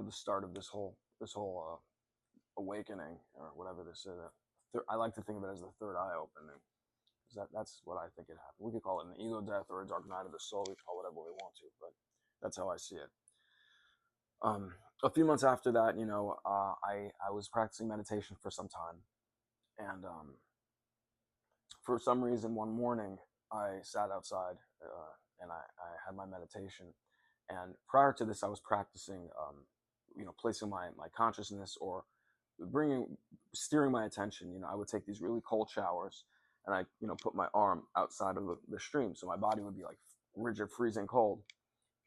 of the start of this whole awakening or whatever this is. I like to think of it as the third eye opening. That's what I think it happened. We could call it an ego death or a dark night of the soul. We call it whatever we want to, but that's how I see it. A few months after that, I was practicing meditation for some time, and for some reason, one morning I sat outside and I had my meditation. And prior to this, I was practicing, placing my consciousness or steering my attention. I would take these really cold showers, and I, put my arm outside of the stream, so my body would be like rigid, freezing cold.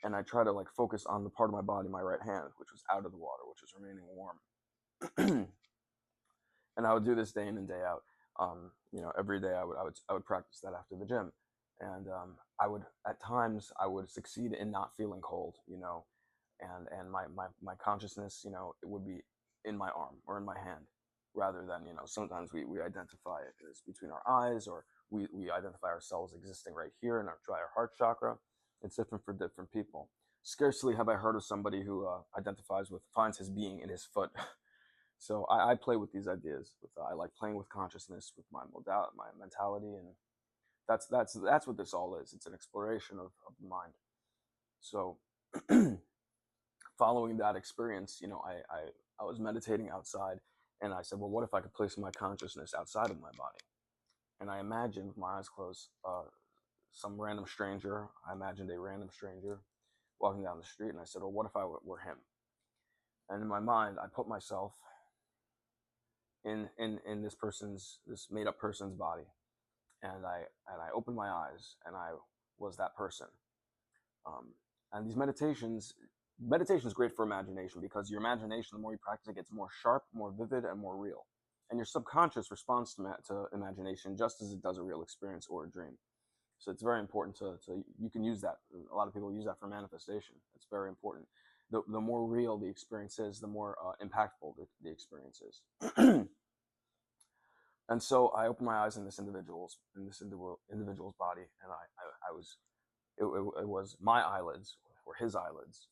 And I try to like focus on the part of my body, my right hand, which was out of the water, which was remaining warm. And I would do this day in and day out. Every day I would practice that after the gym, and I would at times I would succeed in not feeling cold, and my consciousness, it would be in my arm or in my hand, rather than sometimes we identify it as between our eyes, or we identify ourselves existing right here in our heart chakra. It's different for different people. Scarcely have I heard of somebody who finds his being in his foot. So I play with these ideas. I like playing with consciousness, with my mentality, and that's what this all is. It's an exploration of the mind. So following that experience, I was meditating outside, and I said, well, what if I could place my consciousness outside of my body? And I imagined, with my eyes closed, some random stranger. I imagined a random stranger walking down the street, and I said, well, what if I were him? And in my mind, I put myself in this made up person's body, and I opened my eyes, and I was that person. And these meditations is great for imagination, because your imagination, the more you practice it, gets more sharp, more vivid, and more real. And your subconscious responds to imagination just as it does a real experience or a dream. So it's very important to you can use that. A lot of people use that for manifestation. It's very important. The more real the experience is, the more impactful the experience is. And so I opened my eyes in this individual's body, and it was my eyelids, or his eyelids.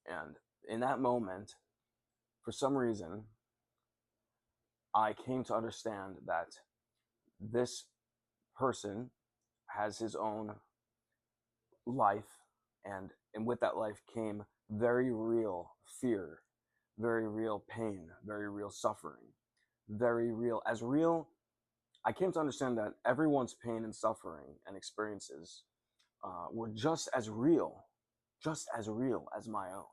And in that moment, for some reason, I came to understand that this person has his own life, and with that life came very real fear, very real pain, very real suffering, very real. I came to understand that everyone's pain and suffering and experiences were just as real as my own.